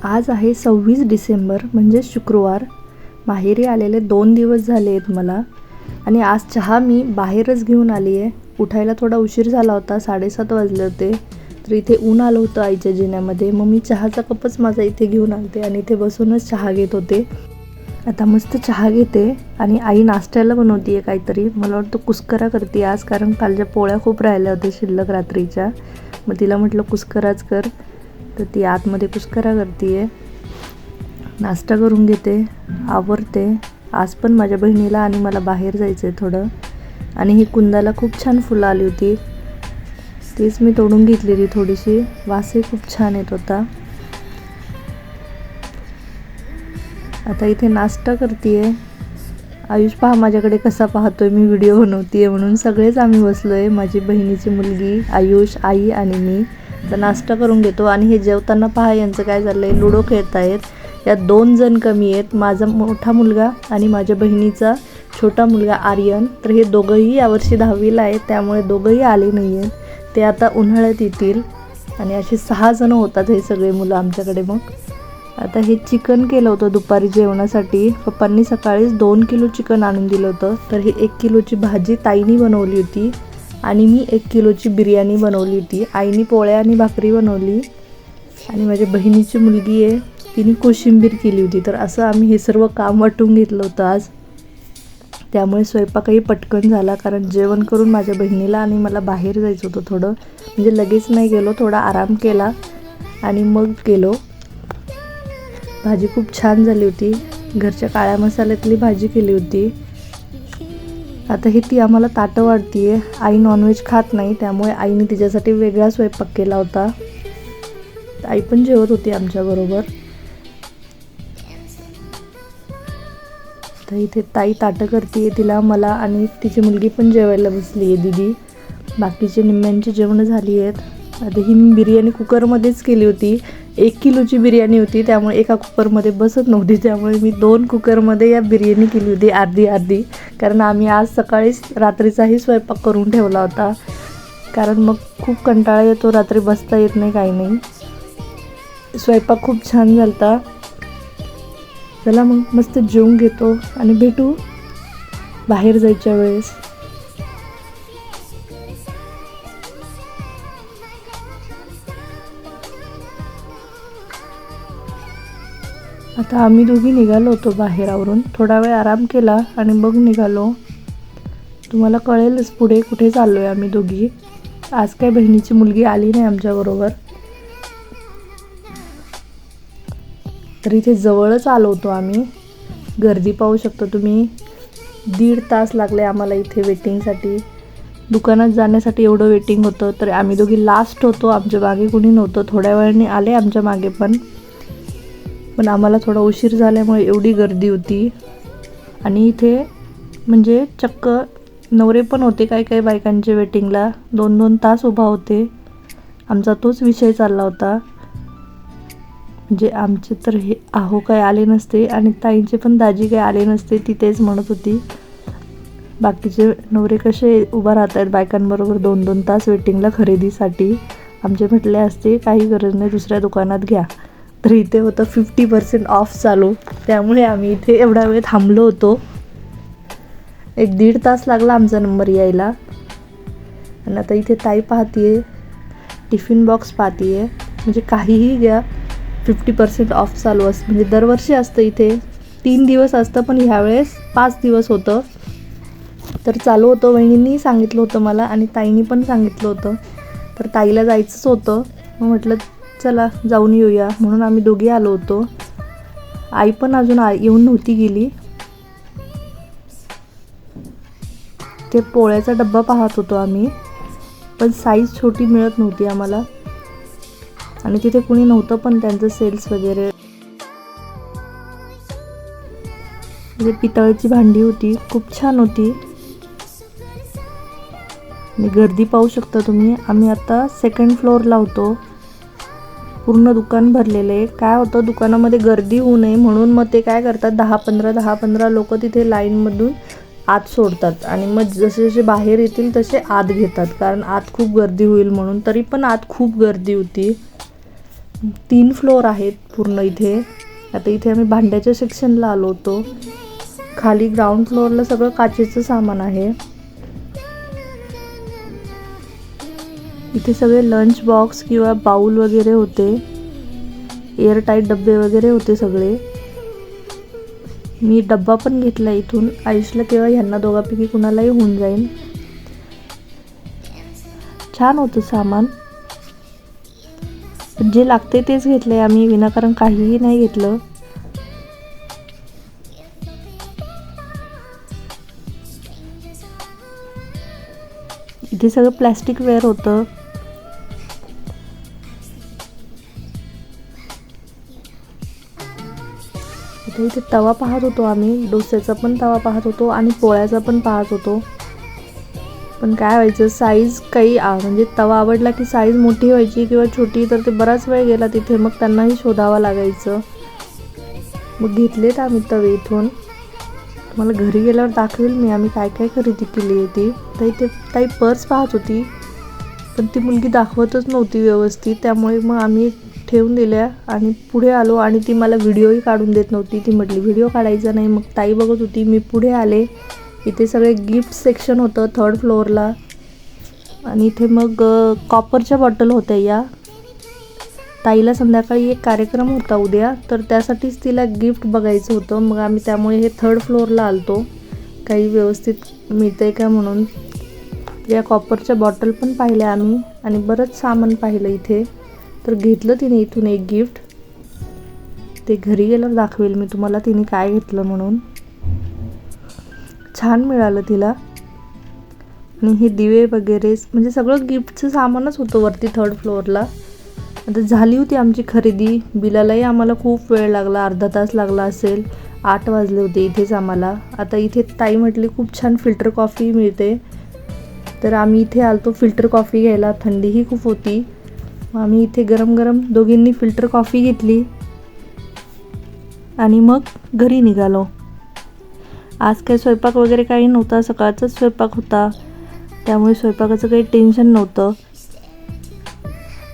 आज आहे 26 डिसेंबर म्हणजे शुक्रवार. माहेरी आलेले 2 दिवस झाले आहेत मला आणि आज चहा मी बाहेरच घेऊन आली आहे. उठायला थोडा उशीर झाला होता, 7:30 वाजले होते. तर इथे ऊन आलं होतं आईच्या जिन्यामध्ये. मग मी चहाचा कपच माझा इथे घेऊन आलते आणि इथे बसूनच चहा घेत होते. आता मस्त चहा घेते आणि आई नाश्त्याला बनवते आहे काहीतरी. मला वाटतं कुस्करा करते आज, कारण कालच्या पोळ्या खूप राहिल्या होत्या शिल्लक रात्रीच्या. मग तिला म्हटलं कुस्कराच कर, तर ती आतमध्ये कुस्करा करते आहे. नाश्ता करून घेते, आवरते. आज पण माझ्या बहिणीला आणि मला बाहेर जायचं आहे थोडं. आणि ही कुंदाला खूप छान फुलं आली होती, तीच मी तोडून घेतलेली थोडीशी. वासही खूप छान येत होता. आता इथे नाश्ता करते आहे. आयुष पहा माझ्याकडे कसा पाहतोय, मी व्हिडिओ बनवते आहे म्हणून. सगळेच आम्ही बसलो आहे, माझी बहिणीची मुलगी, आयुष, आई आणि मी. तर नाश्ता करून घेतो. आणि हे जेवताना पहा यांचं काय चाललं आहे, लुडो खेळत आहेत. यात 2 जण कमी आहेत, माझा मोठा मुलगा आणि माझ्या बहिणीचा छोटा मुलगा आर्यन. तर हे दोघंही यावर्षी 10वीला आहेत, त्यामुळे दोघंही आले नाही आहेत. ते आता उन्हाळ्यात येतील. आणि असे 6 जण होतात हे सगळे मुलं आमच्याकडे. मग आता हे चिकन केलं होतं दुपारी जेवणासाठी. पप्पांनी सकाळीच 2 किलो चिकन आणून दिलं होतं. तर ही 1 किलोची भाजी ताईनी बनवली होती आणि मी 1 किलोची बिर्याणी बनवली होती. आईनी पोळ्या आणि भाकरी बनवली आणि माझ्या बहिणीची मुलगी आहे, तिने कोशिंबीर केली होती. तर असं आम्ही हे सर्व काम वाटून घेतलं होतं आज. त्यामुळे स्वयंपाकही पटकन झाला, कारण जेवण करून माझ्या बहिणीला आणि मला बाहेर जायचं होतं थोडं. म्हणजे लगेच नाही गेलो, थोडा आराम केला आणि मग गेलो. भाजी खूप छान झाली होती, घरच्या काळ्या मसाल्यातली भाजी केली होती. आता ही ती आम्हाला ताटं वाढती आहे. आई नॉनव्हेज खात नाही, त्यामुळे आईने तिच्यासाठी वेगळा स्वयंपाक केला होता. आई पण जेवत होती आमच्याबरोबर. तर इथे ताई ताटं करते आहे तिला, मला आणि तिची मुलगी पण जेवायला बसली आहे दीदी. बाकीचे निम्म्यांची जेवणं झाली आहेत. आता ही मी बिर्याणी कुकरमध्येच केली होती. 1 किलोची बिर्याणी होती, त्यामुळे एका कुकरमध्ये बसत नव्हती. त्यामुळे मी 2 कुकरमध्ये या बिर्याणी केली होती, अर्धी अर्धी. कारण आम्ही आज सकाळीच रात्रीचाही स्वयंपाक करून ठेवला होता, कारण मग खूप कंटाळा येतो, रात्री बसता येत नाही, काही नाही. स्वयंपाक खूप छान झाला होता. चला मग मस्त जेवून घेतो आणि भेटू बाहेर जायच्या वेळेस. आता आम्ही दोघी निघालो होतो बाहेरावरून. थोडा वेळ आराम केला आणि मग निघालो. तुम्हाला कळेलच पुढे कुठे चाललो आहे आम्ही दोघी. आज काय बहिणीची मुलगी आली नाही आमच्याबरोबर. तर इथे जवळच आलो होतो आम्ही. गर्दी पाहू शकता तुम्ही. 1.5 तास लागले आम्हाला इथे वेटिंगसाठी. दुकानात जाण्यासाठी एवढं वेटिंग होतं. तर आम्ही दोघी लास्ट होतो, आमच्या मागे कोणी नव्हतं. थोड्या वेळाने आले आमच्या मागे पण आम्हाला थोडा उशीर झाल्यामुळे एवढी गर्दी होती. आणि इथे म्हणजे चक्क नवरे पण होते काही काही बायकांचे वेटिंगला. 2-2 तास उभा होते. आमचा तोच विषय चालला होता. म्हणजे आमचे तर हे आहो काय आले नसते आणि ताईंचे पण दाजी काय आले नसते, ती तेच म्हणत होती. बाकीचे नवरे कसे उभा राहत आहेत बायकांबरोबर 2-2 तास वेटिंगला खरेदीसाठी. आमचे म्हटले असते काही गरज नाही, दुसऱ्या दुकानात घ्या. तर इथे होतं 50% ऑफ चालू, त्यामुळे आम्ही इथे एवढा वेळ थांबलो होतो. 1-1.5 तास लागला आमचा नंबर यायला. आणि आता इथे ताई पाहते आहे, टिफिन बॉक्स पाहते आहे. म्हणजे काहीही घ्या, 50% ऑफ चालू असतं. म्हणजे दरवर्षी असतं इथे. 3 दिवस असतं, पण ह्यावेळेस 5 दिवस होतं. तर चालू होतं, वहिनींनी सांगितलं होतं मला आणि ताईंनी पण सांगितलं होतं. तर ताईला जायचंच होतं, मग म्हटलं चला जाऊन येऊया, म्हणून आम्ही दोघी आलो होतो. आई पण अजून येऊन नव्हती गेली. ते पोळ्याचा डब्बा पाहत होतो आम्ही, पण साईज छोटी मिळत नव्हती आम्हाला. आणि तिथे कुणी नव्हतं पण त्यांचं सेल्स वगैरे. म्हणजे पितळची भांडी होती, खूप छान होती. आणि गर्दी पाहू शकता तुम्ही. आम्ही आता 2nd फ्लोअरला होतो. पूर्ण दुकान भरलेलं आहे. काय होतं, दुकानामध्ये गर्दी होऊ नये म्हणून मग ते काय करतात, 10-15 लोक तिथे लाईनमधून आत सोडतात आणि मग जसे जसे बाहेर येतील तसे आत घेतात, कारण आत खूप गर्दी होईल म्हणून. तरी पण आत खूप गर्दी होती. 3 फ्लोअर आहेत पूर्ण इथे. आता इथे आम्ही भांड्याच्या सेक्शनला आलो होतो. खाली ग्राउंड फ्लोअरला सगळं काचेचं सामान आहे. इथे सगळे लंच बॉक्स किंवा बाउल वगैरे होते. एअरटाईट डब्बे वगैरे होते सगळे. मी डब्बा पण घेतला इथून. आयुषला किंवा ह्यांना दोघांपैकी कुणालाही होऊन जाईल. छान होतं सामान. जे लागते तेच घेतले आम्ही, विनाकारण काहीही नाही घेतलं. इथे सगळं प्लॅस्टिक वेअर होतं. इथे तवा पाहत होतो आम्ही. डोस्याचा पण तवा पाहत होतो आणि पोळ्याचा पण पाहत होतो. पण काय व्हायचं, साईज काही म्हणजे तवा आवडला की साईज मोठी व्हायची किंवा छोटी, तर ते बराच वेळ गेला तिथे. मग त्यांनाही शोधावं लागायचं. मग घेतलेत आम्ही तवे इथून. तुम्हाला घरी गेल्यावर दाखवेल मी आम्ही काय काय खरेदी केली आहे ती. तर इथे ताई पर्स पाहत होती, पण ती मुलगी दाखवतच नव्हती व्यवस्थित. त्यामुळे मग आम्ही ठेवून दिल्या आणि पुढे आलो. आणि ती मला व्हिडिओही काढून देत नव्हती. ती म्हटली व्हिडिओ काढायचा नाही. मग ताई बघत होती, मी पुढे आले. इथे सगळे गिफ्ट सेक्शन होतं 3rd फ्लोअरला. आणि इथे मग कॉपरच्या बॉटल होत्या या. ताईला संध्याकाळी एक कार्यक्रम होता उद्या, तर त्यासाठीच तिला गिफ्ट बघायचं होतं. मग आम्ही त्यामुळे हे 3rd फ्लोअरला आलतो, काही व्यवस्थित मिळतंय का म्हणून. या कॉपरच्या बॉटल पण पाहिल्या आम्ही आणि बरंच सामान पाहिलं इथे. तर घेतलं तिने इथून एक गिफ्ट. ते घरी गेल्यावर दाखवेल मी तुम्हाला तिने काय घेतलं म्हणून. छान मिळालं तिला. आणि हे दिवे वगैरे म्हणजे सगळं गिफ्टचं सामानच होतं वरती 3rd फ्लोअरला. आता झाली होती आमची खरेदी. बिलालाही आम्हाला खूप वेळ लागला, अर्धा तास लागला असेल. 8 वाजले होते इथेच आम्हाला. आता इथे ताई म्हटली खूप छान फिल्टर कॉफी मिळते, तर आम्ही इथे आलतो फिल्टर कॉफी घ्यायला. थंडीही खूप होती. मग आम्ही इथे गरम गरम दोघींनी फिल्टर कॉफी घेतली आणि मग घरी निघालो. आज काही स्वयंपाक वगैरे काही नव्हता, सकाळचाच स्वयंपाक होता, त्यामुळे स्वयंपाकाचं काही टेन्शन नव्हतं.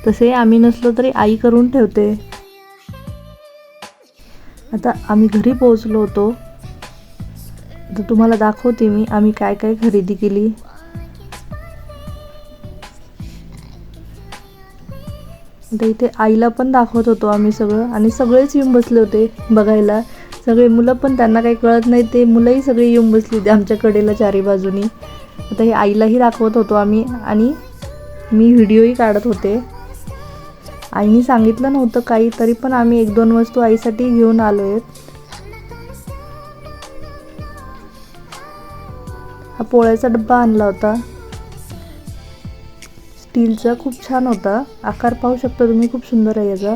तसे आम्ही नसलो तरी आई करून ठेवते. आता आम्ही घरी पोहोचलो होतो. तर तुम्हाला दाखवते मी आम्ही काय काय खरेदी केली. आता इथे आईला पण दाखवत होतो आम्ही सगळं. आणि सगळेच येऊन बसले होते बघायला. सगळे मुलं पण, त्यांना काही कळत नाही ते मुलंही सगळे येऊन बसली होती आमच्या कडेला चारी बाजूनी. आता हे आईलाही दाखवत होतो आम्ही आणि मी व्हिडिओही काढत होते. आईने सांगितलं नव्हतं काही, तरी पण आम्ही 1-2 वस्तू आईसाठी घेऊन आलो आहेत. हा पोळ्याचा डब्बा आणला होता स्टीलचा, खूप छान होता. आकार पाहू शकता तुम्ही, खूप सुंदर आहे याचा.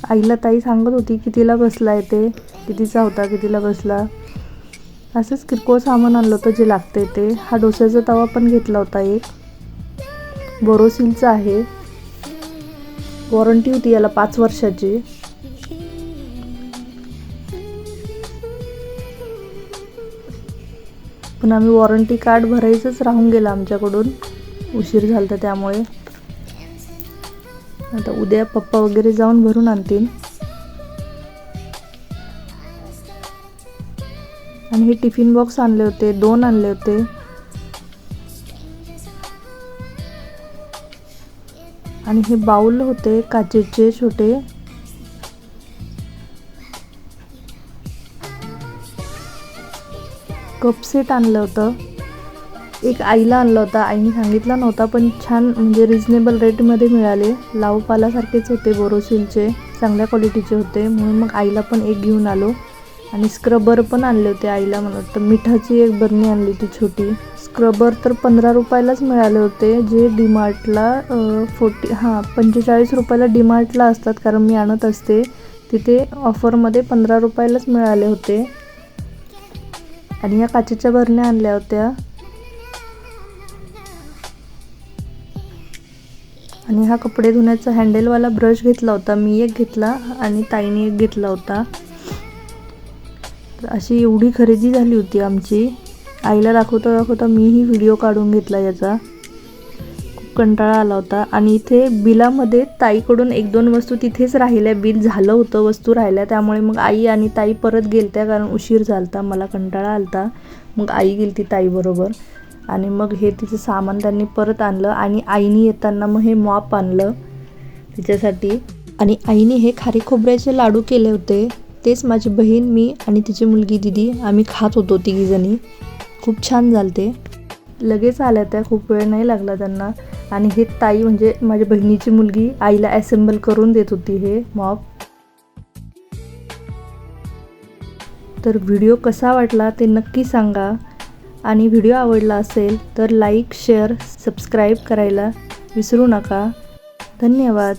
आईला ताई सांगत होती कितीला बसला आहे ते, कितीचा होता, कितीला बसला. असंच किरकोळ सामान आणलं होतं जे लागते ते. हा डोस्याचा तवा पण घेतला होता एक, बोरोसिलचा आहे. वॉरंटी होती याला 5 वर्षाची. पण आम्ही वॉरंटी कार्ड भरायचंच राहून गेलं आमच्याकडून, उशीर झाला त्यामुळे. आता उद्या पप्पा वगैरे जाऊन भरून आणतील. आणि हे टिफिन बॉक्स आणले होते, 2 आणले होते. आणि हे बाउल होते काचेचे छोटे. कप सेट आणलं होतं. एक आईला आणला होता, आईने सांगितला नव्हता, पण छान म्हणजे रिजनेबल रेटमध्ये मिळाले. लाव पालासारखेच होते, बोरोसिलचे, चांगल्या क्वालिटीचे होते, म्हणून मग आईला पण एक घेऊन आलो. आणि स्क्रबर पण आणले होते आईला. मला वाटतं मिठाची एक बरणी आणली होती छोटी. स्क्रबर तर 15 रुपयालाच मिळाले होते, जे डीमार्टला 45 रुपयाला डीमार्टला असतात, कारण मी आणत असते तिथे. ऑफरमध्ये 15 रुपयालाच मिळाले होते. आणि या काचेच्या बरण्या आणल्या होत्या. आणि हा कपडे धुण्याचा हँडलवाला ब्रश घेतला होता, मी एक घेतला आणि ताईने एक घेतला होता. तर अशी एवढी खरेदी झाली होती आमची. आईला दाखवता मीही व्हिडिओ काढून घेतला याचा. खूप कंटाळा आला होता. आणि इथे बिलामध्ये ताईकडून 1-2 वस्तू तिथेच राहिल्या, बिल झालं होतं, वस्तू राहिल्या, त्यामुळे मग आई आणि ताई परत गेलत्या कारण उशीर झालता, मला कंटाळा आलता. मग आई गेलती ताईबरोबर आणि मग हे तिचं सामान त्यांनी परत आणलं. आणि आईनी येताना मग हे मॉप आणलं तिच्यासाठी. आणि आईने हे खारी खोबऱ्याचे लाडू केले होते, तेच माझी बहीण, मी आणि तिची मुलगी दिदी आम्ही खात होतो तिघीजणी. खूप छान झालते. लगेच आल्या त्या, खूप वेळ नाही लागला त्यांना. आणि हे ताई म्हणजे माझ्या बहिणीची मुलगी आईला ॲसेंबल करून देत होती हे मॉप. तर व्हिडिओ कसा वाटला ते नक्की सांगा. आणि व्हिडिओ आवडला असेल तर लाईक, शेअर, सबस्क्राईब करायला विसरू नका. धन्यवाद.